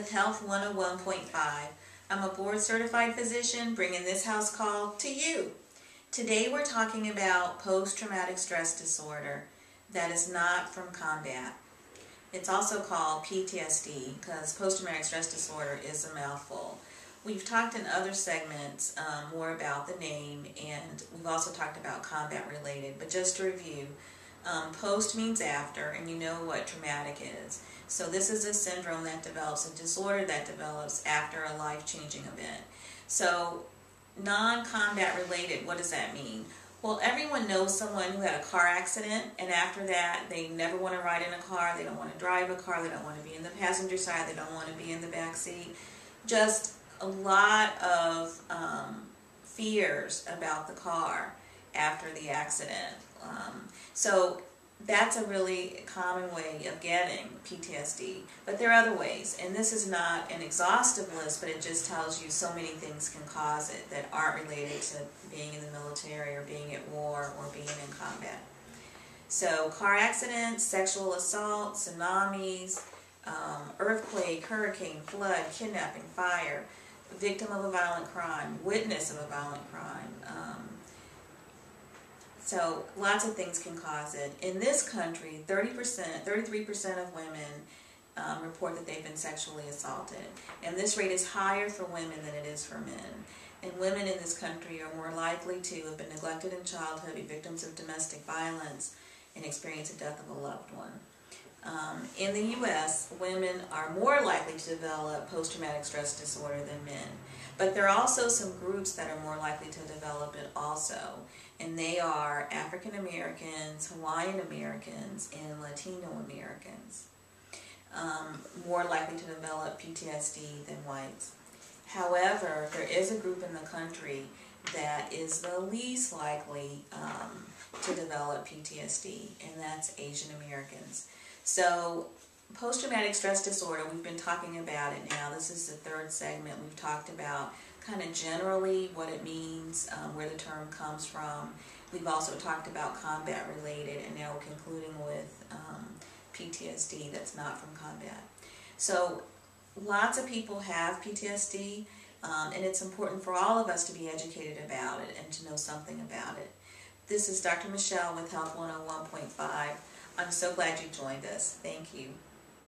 with Health 101.5. I'm a board-certified physician bringing this house call to you. Today we're talking about post-traumatic stress disorder that is not from combat. It's also called PTSD because post-traumatic stress disorder is a mouthful. We've talked in other segments more about the name, and we've also talked about combat related, but just to review, post means after, and you know what traumatic is. So this is a syndrome that develops, a disorder that develops after a life-changing event. So non-combat related, what does that mean? Well, everyone knows someone who had a car accident, and after that they never want to ride in a car, they don't want to drive a car, they don't want to be in the passenger side, they don't want to be in the back seat. Just a lot of fears about the car after the accident. So that's a really common way of getting PTSD. But there are other ways, and this is not an exhaustive list, but it just tells you so many things can cause it that aren't related to being in the military or being at war or being in combat. So car accidents, sexual assault, tsunamis, earthquake, hurricane, flood, kidnapping, fire, victim of a violent crime, witness of a violent crime. So lots of things can cause it. In this country, 33% of women report that they've been sexually assaulted. And this rate is higher for women than it is for men. And women in this country are more likely to have been neglected in childhood, be victims of domestic violence, and experience the death of a loved one. In the U.S., women are more likely to develop post-traumatic stress disorder than men. But there are also some groups that are more likely to develop it also. And they are African Americans, Hawaiian Americans, and Latino Americans. More likely to develop PTSD than whites. However, there is a group in the country that is the least likely to develop PTSD, and that's Asian Americans. So post-traumatic stress disorder, we've been talking about it now. This is the third segment. We've talked about kind of generally what it means, where the term comes from. We've also talked about combat related, and now we're concluding with PTSD that's not from combat. So lots of people have PTSD, and it's important for all of us to be educated about it and to know something about it. This is Dr. Michelle with Health 101.5. I'm so glad you joined us. Thank you.